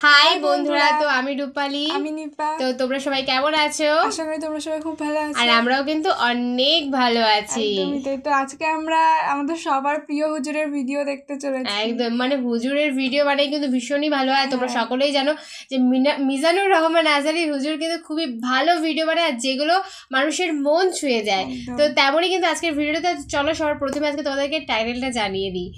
High বন্ধুরা, তো আমি রূপালী, আমি নিপা। তো তোমরা সবাই কেমন আছো? আশা করি তোমরা সবাই খুব ভালো আছো। আর আমরাও কিন্তু অনেক ভালো আছি। একদমই তাই। তো আজকে আমরা আমাদের সবার প্রিয় হুজুরের ভিডিও দেখতে চলেছি। একদম, মানে হুজুরের ভিডিও মানে কিন্তু ভীষণই ভালো হয়। তোমরা সকলেই জানো যে মিজানুর রহমান আজহারী হুজুর কিন্তু খুবই ভালো ভিডিও বানায়, আর যেগুলো মানুষের মন ছুঁয়ে যায়। তো তেমনই কিন্তু আজকের ভিডিওটা, চলো সবার প্রথমে আজকে তোমাদেরকে টাইটেলটা জানিয়ে দিই।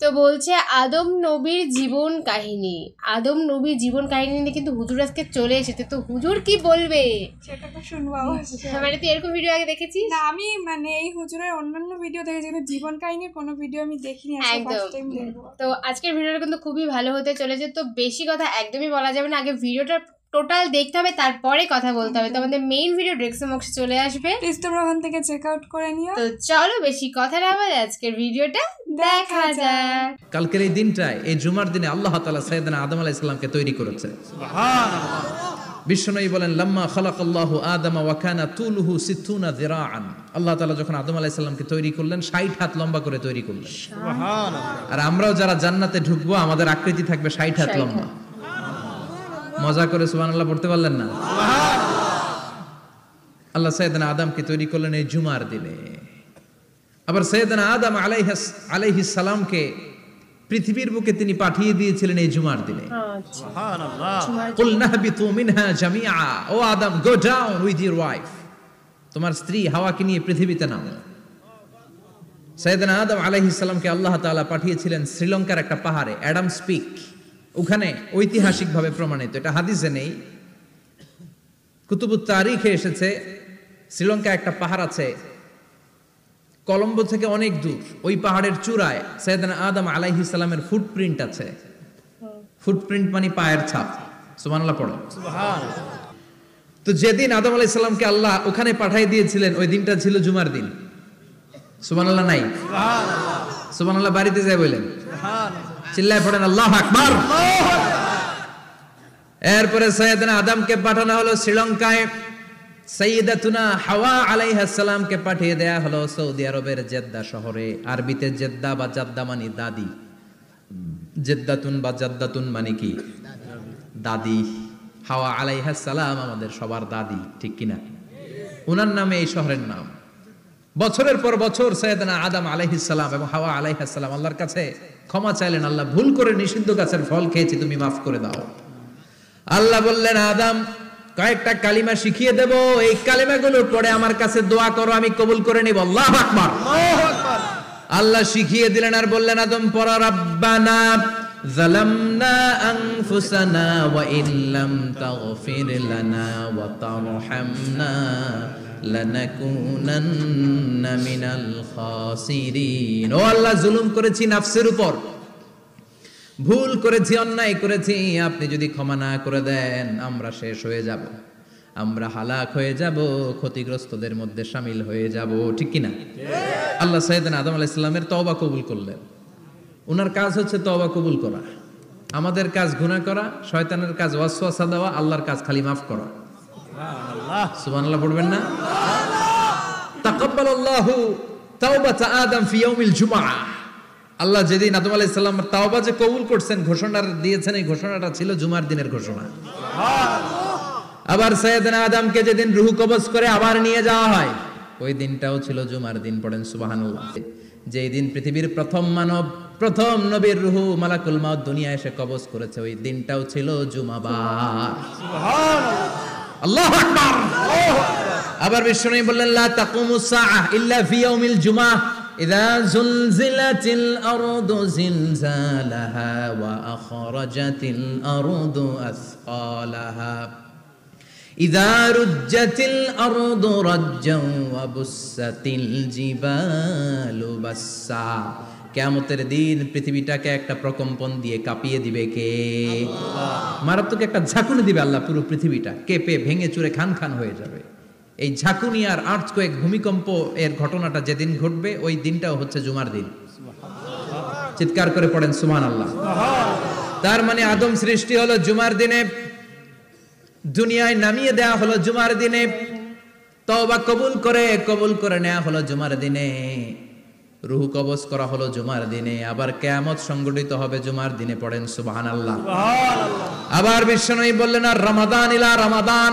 তো বলছে আদম নবীর জীবন কাহিনী। আদম নবীর জীবন কাহিনী নিয়ে কিন্তু হুজুর আজকে চলে এসেছে। তো হুজুর কি বলবে সেটা তো শুনবো অবশ্যই। মানে তুই এরকম ভিডিও আগে দেখেছিস? না, আমি মানে এই হুজুরের অন্যান্য ভিডিও দেখেছি, কিন্তু জীবন কাহিনীর কোনো ভিডিও আমি দেখিনি। একদম। তো আজকের ভিডিওটা কিন্তু খুবই ভালো হতে চলেছে। তো বেশি কথা একদমই বলা যাবে না, আগে ভিডিওটা টোটাল দেখতে হবে, তারপরে কথা বলতে হবে। তো আমাদের মেইন ভিডিও ডেসক্রিপশন বক্সে চলে আসবে, প্লিজ তোমরা ওখান থেকে চেক আউট করে নিও। তো চলো বেশি কথা না বলে আজকের ভিডিওটা দেখা যাক। কালকের এই দিনটায়, এই জুমার দিনে আল্লাহ তাআলা সাইয়েদনা আদম আলাইহিস সালামকে তৈরি করেছে। সুবহানাল্লাহ। বিশ্বনবী বলেন লাম্মা খালাকাল্লাহু আদামা ওয়া কানা তুলুহু 60 যিরাআন। আল্লাহ তাআলা যখন আদম আলাইহিস সালামকে তৈরি করলেন 60 হাত লম্বা করে তৈরি করলেন। সুবহানাল্লাহ। আর আমরাও যারা জান্নাতে ঢুকবো আমাদের আকৃতি থাকবে 60 হাত লম্বা। মজা করে সুবহানাল্লাহ পড়তে পারলেন না? সুবহানাল্লাহ। আল্লাহ সাইয়েদনা আদমকে তৈরি করলেন এই জুমার দিনে। আবার সাইয়েদনা আদম আলাইহিস সালামকে পৃথিবীর বুকে তিনি পাঠিয়ে দিয়েছিলেন এই জুমার দিনে। সুবহানাল্লাহ। কুলনা হাবিতু মিনহা জামিআ, ও Adam go down with your wife, তোমার স্ত্রী হাওয়াকে নিয়ে পৃথিবীতে নামো। সাইয়েদনা আদম আলাইহিস সালামকে আল্লাহ তাআলা পাঠিয়েছিলেন শ্রীলঙ্কার একটা পাহাড়ে, অ্যাডামস পিক। ওখানে ঐতিহাসিকভাবে প্রমাণিত, এটা হাদিসে নেই, কুতুবুত তারিখে এসেছে। শ্রীলঙ্কায় একটা পাহাড় আছে, কলম্বো থেকে অনেক দূর। ওই পাহাড়ের চূড়ায় সাইয়েদনা আদম আলাইহিস সালামের ফুটপ্রিন্ট আছে। ফুটপ্রিন্ট মানে পায়ের ছাপ। সুবহানাল্লাহ পড়ো। সুবহানাল্লাহ। তো যেদিন আদম আলাইহিস সালামকে আল্লাহ ওখানে পাঠিয়ে দিয়েছিলেন, ওই দিনটা ছিল জুমার দিন। সুবহানাল্লাহ নাই? সুবহানাল্লাহ। সুবহানাল্লাহ বাড়িতে যায় বলেন। সুবহানাল্লাহ। চিল্লায় পড়েন আল্লাহু আকবার। আল্লাহু আকবার। এরপরে সাইয়েদনা আদমকে পাঠানো হলো শ্রীলঙ্কায়। সাইয়্যিদাতুনা হাওয়া আলাইহিস সালামকে পাঠিয়ে দেয়া হলো সৌদি আরবের জেদ্দা শহরে। আরবিতে জেদ্দা বা জাদ্দা মানে দাদি। জেদ্দাতুন বা জাদ্দাতুন মানে কি? দাদি। হাওয়া আলাইহিস সালাম আমাদের সবার দাদি, ঠিক কিনা? ওনার নামে এই শহরের নাম। বছরের পর বছর সাইয়েদনা আদম আলাইহিস সালাম এবং হাওয়া আলাইহিস সালাম আল্লাহর কাছে ক্ষমা চাইলেন, আল্লাহ ভুল করে নিষিদ্ধ গাছের ফল খেয়েছি, তুমি মাফ করে দাও। আল্লাহ বললেন আদম কয়েকটা কালিমা শিখিয়ে দেব, এই কালিমাগুলোর পরে আমার কাছে দোয়া করো, আমি কবুল করে নিব। আল্লাহু আকবার। আল্লাহু আকবার। আল্লাহ শিখিয়ে দিলেন আর বললেন আদম পড়ো রাব্বানা যালামনা আনফুসানা ওয়া ইল্লাম তাগফির লানা ওয়া তারহামনা লানাকুনান্না মিনাল খাসিরিন। ও আল্লাহ, জুলুম করেছি নাফসের উপর, ভুল করেছি, অন্যায় করেছি, আপনি যদি ক্ষমা না করে দেন আমরা শেষ হয়ে যাব, আমরা হালাক হয়ে যাব, ক্ষতিগ্রস্তদের মধ্যে শামিল হয়ে যাব, ঠিক কিনা? আল্লাহ সাইয়েদনা আদম আলাইহিস সালামের তওবা কবুল করলেন। ওনার কাজ হচ্ছে তওবা কবুল করা, আমাদের কাজ গুনাহ করা, শয়তানের কাজ ওয়াসওয়াসা দেওয়া, আল্লাহর কাজ খালি মাফ করা। সুবহানাল্লাহ। সুবহানাল্লাহ পড়বেন না? তাকাব্বালাল্লাহু তাওবাতা আদম ফি ইয়াউমিল জুমআ। আল্লাহ যেদিন আদম আলাইহিস সালামের তাওবা যে কবুল করছেন, ঘোষণা দিয়েছেন, এই ঘোষণাটা ছিল জুমার দিনের ঘোষণা। আবার সাইয়েদনা আদমকে যেদিন রূহ কবজ করে আবার নিয়ে যাওয়া হয়, ওই দিনটাও ছিল জুমার দিন। পড়েন সুবহানাল্লাহ। যেই দিন পৃথিবীর প্রথম মানব, প্রথম নবীর রূহ মালাকুল মাউত দুনিয়ায় এসে কবজ করেছে, ওই দিনটাও ছিল জুমাবার। সুবহানাল্লাহ। আল্লাহু আকবার। আবার বিশ্বনবী বললেন লা তাকুমুস সাআহ ইল্লা ফি ইয়াউমিল জুমআহ ইযা যুলজিলাতিল আরদু জিলজালাহা ওয়া আখরাজাতিল আরদু আসকালাহা ইযা রুজ্জাতিল আরদু রাজ্জান ওয়া বুসাতিল জিবালু বাসসা। কিয়ামতের দিন পৃথিবীটাকে একটা প্রকম্পন দিয়ে কাঁপিয়ে দিবে কে? আল্লাহ। মারাত্মক একটা ঝাঁকুনি দিবে আল্লাহ, পুরো পৃথিবীটা কেঁপে ভেঙে চুরে খান খান হয়ে যাবে। এই ঝাঁকুনি আর আর্থকোয়েক, ভূমিকম্প এর ঘটনাটা যেদিন ঘটবে, ওই দিনটাও হচ্ছে জুমার দিন। চিৎকার করে পড়েন সুবহানাল্লাহ। তার মানে আদম সৃষ্টি হলো জুমার দিনে, দুনিয়ায় নামিয়ে দেয়া হলো জুমার দিনে, তওবা কবুল করে নেওয়া হলো জুমার দিনে। রুহ কবজ করা হলো জুমার দিনে, আবার কিয়ামত সংগঠিত হবে জুমার দিনে। পড়েন সুবহানাল্লাহ। আবার বিশ্বনবী বললেন, আর রমাদান ইলা রমাদান,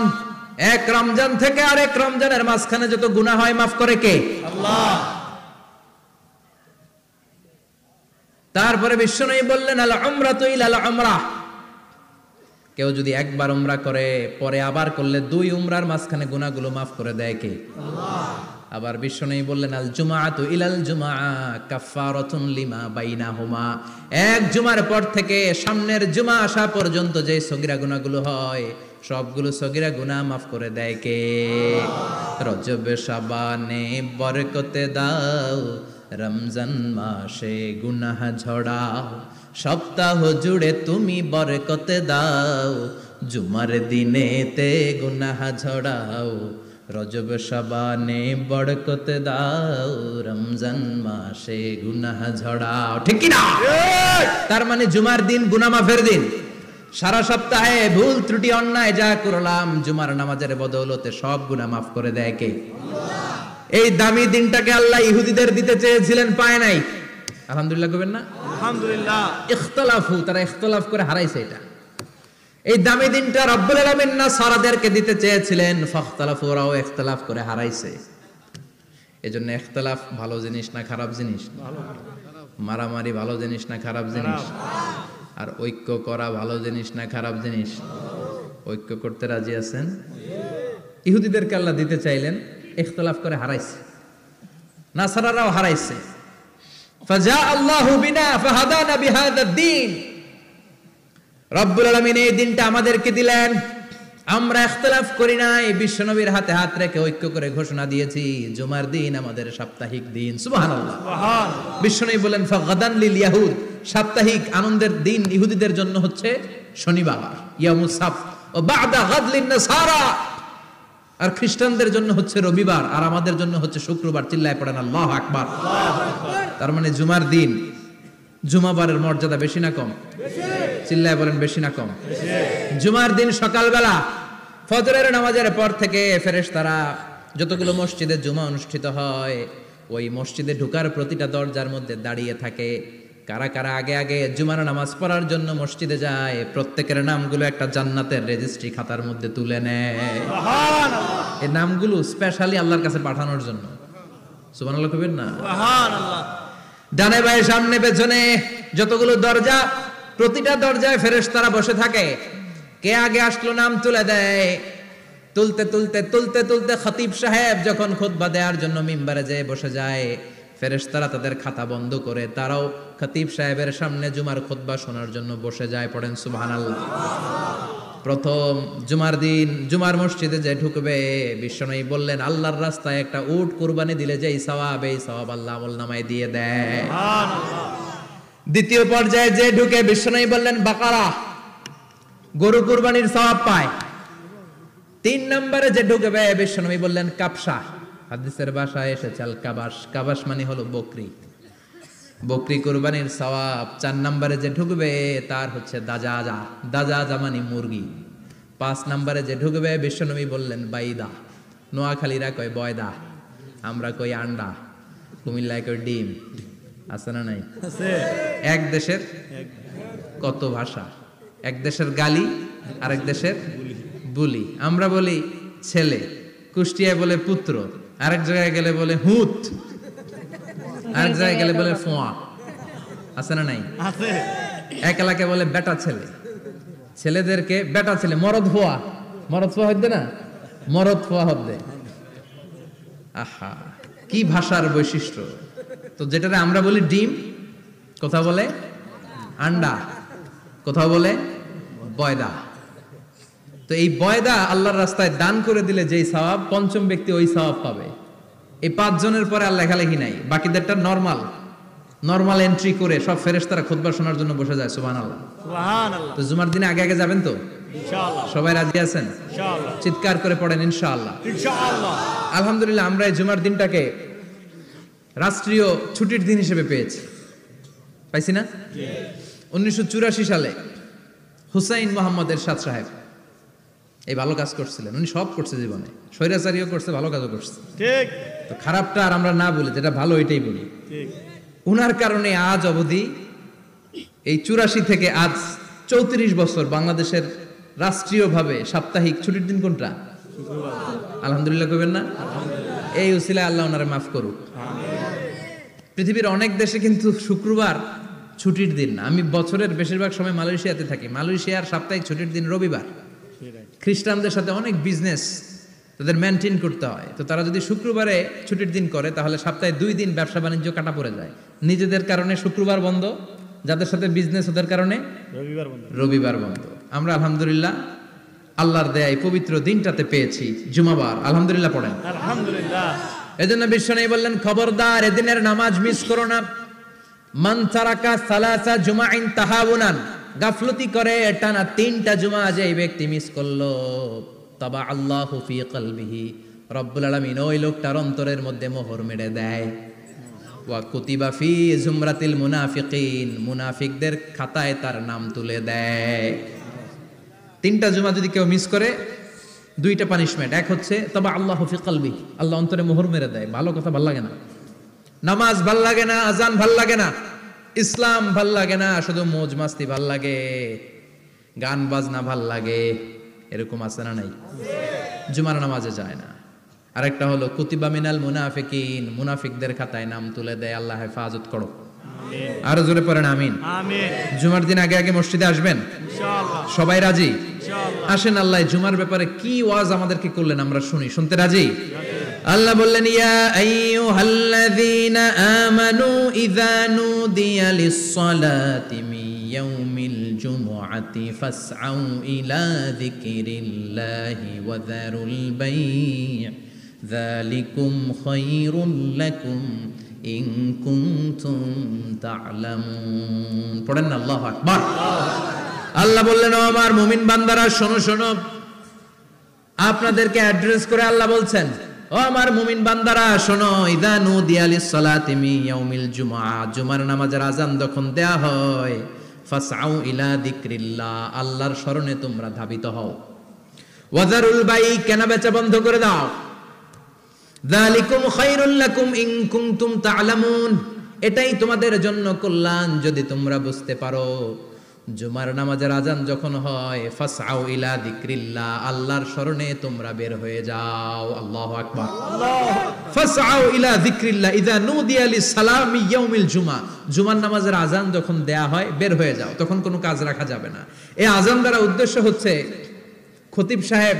এক রমজান থেকে আরেক রমজানের মাঝখানে যত গুনাহ হয় মাফ করে কে? আল্লাহ। তারপরে বিশ্বনবী বললেন, আল উমরাতু ইলাল উমরাহ, কেউ যদি একবার উমরা করে পরে আবার করলে 2 উমরার মাঝখানে গুনাহগুলো মাফ করে দেয় কে? আল্লাহ। আবার বিশ্বনবী বললেন, আল জুমআতু ইলাল জুমআ কাফফারাতুন লিমা বাইনাহুমা, এক জুমার পর থেকে সামনের জুমা আসা পর্যন্ত যে সগীরা গুনাহগুলো হয় সবগুলো সগীরা গুনাহ মাফ করে দেয় কে? রজব শাবানে বরকতে দাও, রমজান মাসে গুনাহ ঝড়াও, সপ্তাহ জুড়ে তুমি বরকতে দাও, জুমার দিনেতে গুনাহ ঝড়াও, রজব শাবানে বরকতে দাও, রমজান মাসে গুনাহ ঝড়াও। ঠিক কি না? তার মানে জুমার দিন গুনাহ মাফের দিন। সারা সপ্তাহে ভুল ত্রুটি অন্যায় যা করলাম জুমার নামাজের বদৌলতে সব গুনাহ মাফ করে দেয় কে? আল্লাহ। এই দামি দিনটাকে আল্লাহ ইহুদিদের দিতে চেয়েছিলেন, পায় নাই। আলহামদুলিল্লাহ কইবেন না? আলহামদুলিল্লাহ। ইখতিলাফু, তারা ইখতিলাফ করে হারাইছে এটা। এই দামি দিনটা রব্বুল আলামিন নাসারাদেরকে দিতে চেয়েছিলেন, ফাখতালাফু, ওরাও ইখতিলাফ করে হারাইছে। এজন্য ইখতিলাফ ভালো জিনিস না খারাপ জিনিস? মারামারি ভালো জিনিস না খারাপ জিনিস? আর ঐক্য করা ভালো জিনিস না খারাপ জিনিস? ঐক্য করতে রাজি আছেন? ইহুদিদেরকে আল্লাহ দিতে চাইলেন, ইখতিলাফ করে হারাইছে। নাসারারাও হারাইছে। ফাজা আল্লাহু বিনা ফাহাদানা বিহাদাদ দ্বীন, রব্বুল আলামিন এই দিনটা আমাদেরকে দিলেন, আমরা ইখতিলাফ করি নাই, বিশ্বনবীর হাতে হাত রেখে ঐক্য করে ঘোষণা দিয়েছি জুমার দিন আমাদের সাপ্তাহিক দিন। সুবহানাল্লাহ। বিশ্বনবী বলেন, ফাগাদান লিল ইয়াহুদ, সাপ্তাহিক আনন্দের দিন ইহুদিদের জন্য হচ্ছে শনিবার, ইয়ামুস সাবত, ও বাদা গাদ লিন নাসারা, আর খ্রিস্টানদের জন্য হচ্ছে রবিবার, আর আমাদের জন্য হচ্ছে শুক্রবার। চিল্লায় পড়েন আল্লাহু আকবার। তার মানে জুমার দিন, জুমাবারের মর্যাদা বেশি না কম? চিল্লায় বলেন বেশি না কম? জুমার দিন সকালবেলা ফজরের নামাজের পর থেকে ফেরেশতারা যতগুলো মসজিদে জুমা অনুষ্ঠিত হয় ওই মসজিদে ঢোকার প্রতিটা দরজার মধ্যে দাঁড়িয়ে থাকে। কারা কারা আগে আগে জুমার নামাজ পড়ার জন্য মসজিদে যায়, প্রত্যেকের নামগুলো একটা জান্নাতের রেজিস্ট্রি খাতার মধ্যে তুলে নেয়। সুবহানাল্লাহ। এই নামগুলো স্পেশালি আল্লাহর কাছে পাঠানোর জন্য। সুবহানাল্লাহ কইবেন না? সুবহানাল্লাহ। ডানে বায়ে সামনে পেছনে যতগুলো দরজা, প্রতিটা দরজায় ফেরেশতারা বসে থাকে। কে আগে আসলো নাম তুলে দেয়। তুলতে তুলতে তুলতে তুলতে খতিব সাহেব যখন খুতবা দেওয়ার জন্য মিম্বারে যেয়ে বসে যায়, ফেরেশতারা তাদের খাতা বন্ধ করে তারাও খতিব সাহেবের সামনে জুমার খুতবা শোনার জন্য বসে যায়। পড়েন সুবহানাল্লাহ। প্রথম জুমার দিন জুমার মসজিদে যে ঢুকবে, বিশ্বনবী বললেন, আল্লাহর রাস্তায় একটা উট কুরবানি দিলে যেই সওয়াব, এই সওয়াব আল্লাহ আমলনামায় দিয়ে দেয়। সুবহানাল্লাহ। দ্বিতীয় পর্যায়ে যে ঢুকে, বিশ্বনবী বললেন বাকারা, গরু কুরবানির সওয়াব পায়। 3 নম্বরে যে ঢুকবে, বিশ্বনবী বললেন কাবসা, হাদিসের ভাষায় এসেছে আল কাবাস, কাবাস মানে হলো বকরি, বকরি কুরবানির সওয়াব। 4 নম্বরে যে ঢুকবে তার হচ্ছে দাজাজা, দাজাজা মানে মুরগি। 5 নম্বরে যে ঢুকবে, বিশ্বনবী বললেন বাইদা, নোয়াখালীরা কয় বয়দা, আমরা কই আন্ডা, কুমিল্লায় কই ডিম। আছে না নাই? আছে। এক দেশের কত ভাষা, এক দেশের গালি আরেক দেশের বুলি। আমরা বলি ছেলে, কুষ্টিয়ায় বলে পুত্র, আরেক জায়গায় গেলে বলে হুত, আরেক জায়গায় গেলে বলে ফোয়া। আছে না নাই? আছে। এক এলাকায় বলে বেটা ছেলে, ছেলেদেরকে বেটা ছেলে, মরদ ফোয়া, মরদ ফোয়া হইতে না, মরদ ফোয়া হতে। আহা, কি ভাষার বৈশিষ্ট্য। তো যেটারে আমরা বলি ডিম, কোথাও বলে আন্ডা, কোথাও বলে বয়দা। তো এই বয়দা আল্লাহর রাস্তায় দান করে দিলে যেই সওয়াব, পঞ্চম ব্যক্তি ওই সওয়াব পাবে। এই 5 জনের পরে আর লেখালেখি নাই, বাকিদেরটা নরমাল এন্ট্রি করে সব ফেরেশতারা খুতবা শোনার জন্য বসে যায়। সুবহানাল্লাহ। সুবহানাল্লাহ। তো জুমার দিনে আগে আগে যাবেন তো ইনশাআল্লাহ? সবাই রাজি আছেন? ইনশাআল্লাহ। চিৎকার করে পড়েন ইনশাআল্লাহ। ইনশাআল্লাহ। আলহামদুলিল্লাহ, আমরা এই জুমার দিনটাকে রাষ্ট্রীয় ছুটির দিন হিসেবে পেয়েছি, পাইছি না? 1984 সালে হুসাইন মোহাম্মদ এরশাদ সাহেব এই ভালো কাজ করছিলেন, উনি সব করছে জীবনে, স্বৈরাচারীও করছে, ভালো কাজও করছে। ঠিক। তো খারাপটা আর আমরা না বলি, যেটা ভালো এটাই বলি। ঠিক। উনার কারণে আজ অবধি এই 84 থেকে আজ 34 বছর বাংলাদেশের রাষ্ট্রীয়ভাবে সাপ্তাহিক ছুটির দিন কোনটা? আলহামদুলিল্লাহ কইবেন না? এই উসিলায় আল্লাহ ওনারে মাফ করুক। পৃথিবীর অনেক দেশে কিন্তু শুক্রবার ছুটির দিন না। আমি বছরের বেশিরভাগ সময় মালয়েশিয়াতে থাকি, মালয়েশিয়ার সাপ্তাহিক ছুটির দিন রবিবার। খ্রিস্টানদের সাথে অনেক বিজনেস তাদের মেনটেন করতে হয়, তো তারা যদি শুক্রবারে ছুটির দিন করে তাহলে সপ্তাহে 2 দিন ব্যবসা বাণিজ্য কাটা পড়ে যায়। নিজেদের কারণে শুক্রবার বন্ধ, যাদের সাথে বিজনেস ওদের কারণে রবিবার বন্ধ। আমরা আলহামদুলিল্লাহ আল্লাহর দেয় পবিত্র দিনটাতে পেয়েছি জুমাবার, আলহামদুলিল্লাহ পড়েন আলহামদুলিল্লাহ। এজন্য বিশ্বনবী বললেন, খবরদার এদিনের নামাজ মিস করো না। মান তারাকা সালাসা জুমাইন তাহাউনান, গাফলতি করে টানা 3টা জুমা যে ব্যক্তি মিস করলো, তাবা আল্লাহু ফি কলবিহি, রব্বুল আলামিন ওই লোকটার অন্তরের মধ্যে মোহর মেরে দেয়। ওয়া কুতিবা ফি জুমরাতিল মুনাফিকিন, মুনাফিকদের খাতায় তার নাম তুলে দেয়। 3টা জুমা যদি কেউ মিস করে, 2টা পানিশমেন্ট। এক হচ্ছে তবা আল্লাহু ফি কলবি, আল্লাহ অন্তরে মোহর মেরে দেয়। ভালো কথা ভাল লাগে না, নামাজ ভাল লাগে না, আজান ভাল লাগে না, ইসলাম ভাল লাগে না, শুধু মৌজ মাস্তি ভাল লাগে, গান বাজনা ভাল লাগে, এরকম আছে না নাই? জুমার নামাজে যায় না। আরেকটা হলো কুতিবা মিনাল মুনাফিকিন, মুনাফিকদের খাতায় নাম তুলে দেয়। আল্লাহ হেফাজত করো। আরো জোরে পড়েন আমিন। আমিন। জুমার দিন আগে আগে মসজিদে আসবেন ইনশাআল্লাহ। সবাই রাজি? ইনশাআল্লাহ। আসেন, আল্লাহ জুমার ব্যাপারে কি ওয়াজ আমাদেরকে করলেন আমরা শুনি। শুনতে রাজি? আল্লাহ বললেন, ইয়া আইয়ুহাল্লাযীনা আমানু ইযা নুদিয়া লিস-সালাতি মিন ইয়াউমিল জুমআতি ফাসআউ ইলা যিকরিল্লাহি ওয়া যারুল বাই', যালিকুম খায়রুল লাকুম ইন কুনতুম তা'লামুন। পড়েন না আল্লাহু আকবার। আল্লাহ বললেন, ও আমার মুমিন বান্দারা শোনো শোনো। আপনাদেরকে অ্যাড্রেস করে আল্লাহ বলছেন, ও আমার মুমিন বান্দারা শোনো, ইযা নুদিয়া লিস-সালাতি মিন ইয়াউমিল জুমআ, জুমার নামাজের আযান যখন দেয়া হয়, ফাসআউ ইলা যিকরিল্লাহ, আল্লাহর স্মরণে তোমরা ধাবিত হও। ওয়া যারুল বাই', কেনা বেচা বন্ধ করে দাও। যালিকুম খায়রুল লাকুম ইন কুনতুম তা'লামুন, এটাই তোমাদের জন্য কল্যাণ যদি তোমরা বুঝতে পারো। জুমার নামাজের আযান যখন হয়, ফাসআউ ইলা যিকরিল্লাহ, আল্লাহর স্মরণে তোমরা বের হয়ে যাও। আল্লাহু আকবার। ফাসআউ ইলা যিকরিল্লাহ ইযা নুদিয়া লিস-সালামি ইয়াউমিল জুমআ, জুমার নামাজের আযান যখন দেয়া হয় বের হয়ে যাও, তখন কোনো কাজ রাখা যাবে না। এই আযান দ্বারা উদ্দেশ্য হচ্ছে খতিব সাহেব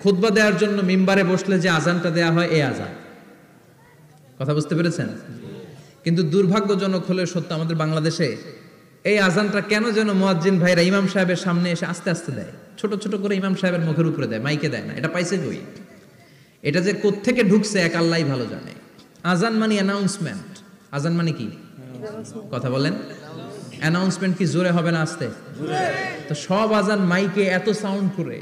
খুতবা দেওয়ার জন্য মিম্বারে বসলে যে আযানটা দেয়া হয়, এই আযান। কথা বুঝতে পেরেছেন? কিন্তু দুর্ভাগ্যজনক হলে সত্য, আমাদের বাংলাদেশে এই আযানটা কেন যেন মুয়াজ্জিন ভাইরা ইমাম সাহেবের সামনে এসে আস্তে আস্তে দেয়, ছোট ছোট করে ইমাম সাহেবের মুখের উপরে দেয়, মাইকে দেয় না। এটা পাইছে কই? এটা যে কোত্থেকে ঢুকছে এক আল্লাহই ভালো জানে। আযান মানে অ্যানাউন্সমেন্ট। আযান মানে কি? কথা বলেন। অ্যানাউন্সমেন্ট কি জোরে হবে না আস্তে? তো সব আযান মাইকে এত সাউন্ড করে,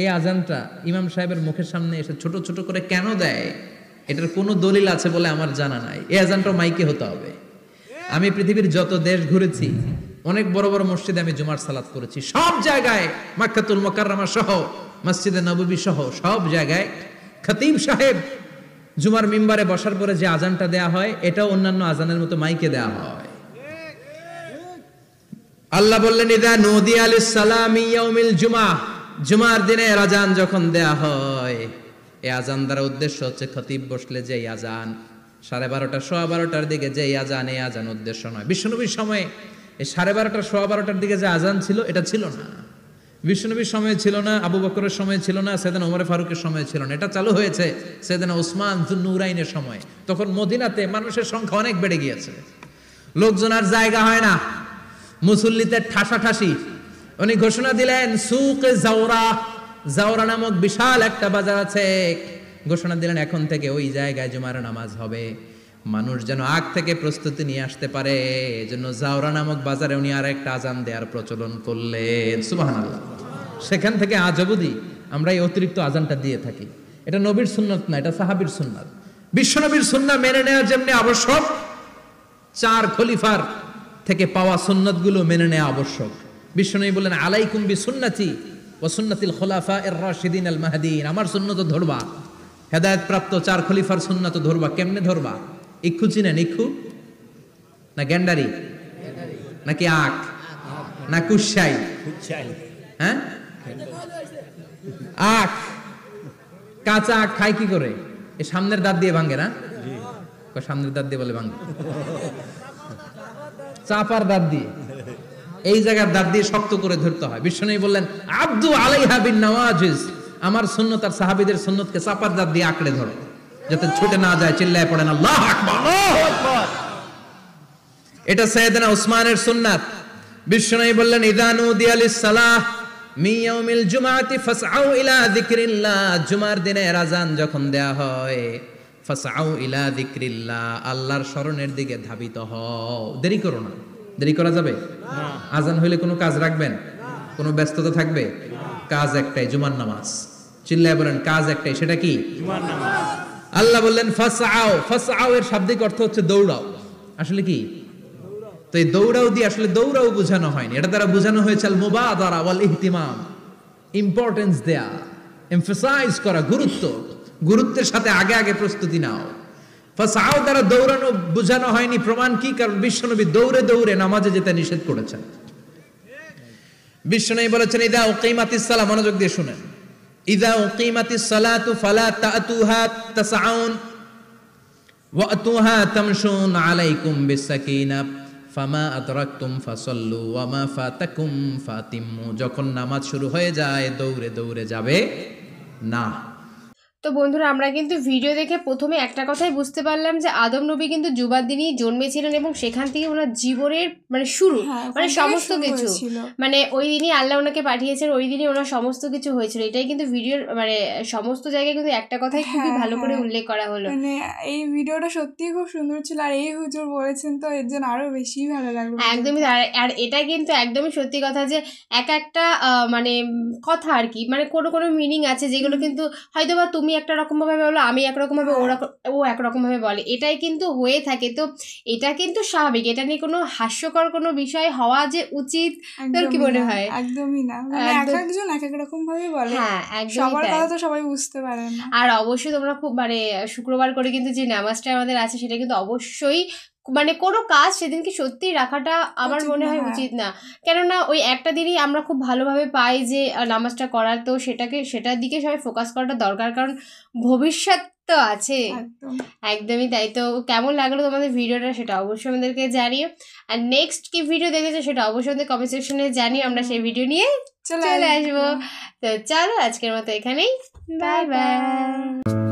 এই আযানটা ইমাম সাহেবের মুখের সামনে এসে ছোট ছোট করে কেন দেয়? এটার কোনো দলিল আছে বলে আমার জানা নাই। এই আযানটা মাইকে হতে হবে। আমি পৃথিবীর যত দেশ ঘুরেছি, অনেক বড় বড় মসজিদে আমি জুমার সালাত করেছি, সব জায়গায় মক্কাতুল মুকাররমা সহ মসজিদে নববী সহ সব জায়গায় খতিব সাহেব জুমার মিম্বারে বসার পরে যে আযানটা দেয়া হয়, এটাও অন্যান্য আযানের মতো মাইকে দেয়া হয়। আল্লাহ বললেন, ইযা নুদিয়া লিস-সালামি ইয়াউমিল জুমআ, জুমার দিনে আযান যখন দেয়া হয়, এই আযান দ্বারা উদ্দেশ্য হচ্ছে খতিব বসলে যে আযান 12:30 12:15 দিকে যে আযান, এই আযান উদ্দেশ্য নয়। বিশ্বনবীর সময়ে এই 12:30 12:15 দিকে যে আযান ছিল, এটা ছিল না। বিশ্বনবীর সময় ছিল না, আবু বকরের সময় ছিল না, সাইয়েদনা ওমর ফারুকের সময় ছিল না। এটা চালু হয়েছে সাইয়েদনা উসমান যুন্নুরাইনের সময়। তখন মদিনাতে মানুষের সংখ্যা অনেক বেড়ে গিয়েছে, লোকজন আর জায়গা হয় না, মুসল্লিতে ঠাসাঠাসি। উনি ঘোষণা দিলেন, সুকে জাওরা, জাওরা নামক বিশাল একটা বাজার আছে, ঘোষণা দিলেন এখন থেকে ওই জায়গায় জুমার নামাজ হবে। মানুষ যেন আগ থেকে প্রস্তুতি নিয়ে আসতে পারে, এজন্য জাওরা নামক বাজারে উনি আর একটা আযান দেওয়ার প্রচলন করলেন। সুবহানাল্লাহ। সেখান থেকে আজ অবধি আমরা এই অতিরিক্ত আযানটা দিয়ে থাকি। এটা নবীর সুন্নাত না, এটা সাহাবীর সুন্নাত। বিশ্বনবীর সুন্নাহ মেনে নেওয়া যেমনি আবশ্যক, 4 খলিফার থেকে পাওয়া সুন্নাতগুলো মেনে নেওয়া আবশ্যক। বিশ্বনবী বলেন, আলাইকুম বিসুন্নতি ওয়া সুন্নাতিল খুলাফায়ে রাশিদিন আল মাহদিন, আমার সুন্নাত ধরবা। হেদায়েত প্রাপ্ত 4 খলিফার সুন্নাত ধরবা। কেমনে ধরবা? ইক্ষু চিনেন? ইক্ষু না গ্যান্ডারি নাকি আখ না কুশাই? হ্যাঁ, আখ। কাঁচা আখ খায় কি করে? এই সামনের দাঁত দিয়ে ভাঙে না? সামনের দাঁত দিয়ে বলে ভাঙে, চাপার দাঁত দিয়ে, এই জায়গার দাঁত দিয়ে শক্ত করে ধরতে হয়। বিশ্বনবী বললেন আব্দু আলাইহা বিন নওয়াজিজ, আমার সুন্নাত আর সাহাবীদের সুন্নাতকে চাপার দাঁত দিয়ে আঁকড়ে ধরো যাতে ছুটে না যায়। চিল্লায় পড়েন আল্লাহু আকবার। এটা সাইয়েদনা উসমানের সুন্নাত। বিশ্বনবী বললেন ইযা নুদিয়া লিস-সালাহ মিন ইয়াউমিল জুমআতি ফাসআউ ইলা যিকরিল্লাহ, জুমার দিনে আযান যখন দেয়া হয়, ফাসআউ ইলা যিকরিল্লাহ, আল্লাহর স্মরণের দিকে ধাবিত হও। দেরি করো না। দেরি করা যাবে না। আযান হইলে কোনো কাজ রাখবেন? কোনো ব্যস্ততা থাকবে? কাজ একটাই, জুমার নামাজ। চিল্লায় বলেন কাজ একটাই, সেটা কি? জুমার নামাজ। আল্লাহ বললেন ফাসআউ, ফাসআউ এর শাব্দিক অর্থ হচ্ছে দৌড়াও। আসলে কি? তো এই দৌড়াও দিয়ে আসলে দৌড়াও বোঝানো হয়নি, এটা দ্বারা বোঝানো হয়েছে আল মুবাদারা ওয়াল ইহতিমাম, ইম্পর্টেন্স দেয়া, এমফাসাইজ করা, গুরুত্বের সাথে আগে আগে প্রস্তুতি নাও। ফাসআউ দ্বারা দৌড়ানো বোঝানো হয়নি। প্রমাণ কি? কারণ বিশ্বনবী দৌড়ে দৌড়ে নামাজে যেতে নিষেধ করেছেন। বিশ্বনবী বলেছেন ইযা উকিমাতিস সালাহ, মনোযোগ দিয়ে শুনেন, ইযা উকিমাতিস সালাতু ফালা তাতুহা তাসআউন ওয়া আতুহা তামশুন আলাইকুম বিসাকিনাহ ফামা আদরাকতুম ফাসাল্লু ওয়া মা ফাতাকুম ফাতিম্মু, যখন নামাজ শুরু হয়ে যায় দৌড়ে দৌড়ে যাবে না। তো বন্ধুরা, আমরা কিন্তু ভিডিও দেখে প্রথমে একটা কথাই বুঝতে পারলাম যে আদম নবী কিন্তু জুমার দিনই জন্মেছিলেন এবং সেখান থেকে ওনার জীবনের মানে শুরু, মানে সমস্ত কিছু, মানে ওই দিনই আল্লাহ ওনাকে পাঠিয়েছেন, ওই দিনই ওনার সমস্ত কিছু হয়েছিল। এটাই কিন্তু ভিডিওর মানে সমস্ত জায়গায় কিন্তু একটা কথাই খুবই ভালো করে উল্লেখ করা হলো। মানে এই ভিডিওটা সত্যিই খুব সুন্দর ছিল, আর এই হুজুর বলেছেন তো এর জন্য আরো বেশি ভালো লাগলো। একদমই। আর এটা কিন্তু একদমই সত্যি কথা যে এক একটা মানে কথা আর কি, মানে কোনো কোনো মিনিং আছে যেগুলো কিন্তু হয়তো বা তুমি একটা রকম ভাবে বলো, আমি একরকম ভাবে, ও একরকম ভাবে বলে, এটাই কিন্তু হয়ে থাকে। তো এটা কিন্তু স্বাভাবিক, এটা নিয়ে কোনো হাস্যকর কোনো বিষয় হওয়া যে উচিত তোর কি মনে হয়? একদমই না, মানে একজন এক এক রকম ভাবে বলে। হ্যাঁ, একদম। সবার কথা তো সবাই বুঝতে পারে না। আর অবশ্যই তোমরা খুব মানে শুক্রবার করে কিন্তু যে নামাজটা আমাদের আছে সেটা কিন্তু অবশ্যই মানে কোনো কাজ সেদিনকে সত্যি রাখাটা আমার মনে হয় উচিত না। কেননা ওই একটা দিনই আমরা খুব ভালোভাবে পাই যে নামাজটা করার, তো সেটার দিকে সবাই ফোকাস করাটা দরকার, কারণ ভবিষ্যৎ তো আছে। একদমই তাই। তো কেমন লাগলো তোমাদের ভিডিওটা সেটা অবশ্যই আমাদেরকে জানিও, আর নেক্সট কি ভিডিও দেখেছো সেটা অবশ্যই আমাদের কমেন্ট সেকশনে জানিও, আমরা সেই ভিডিও নিয়ে চলে আসবো। তো চলো আজকের মতো এখানেই, বাই বাই।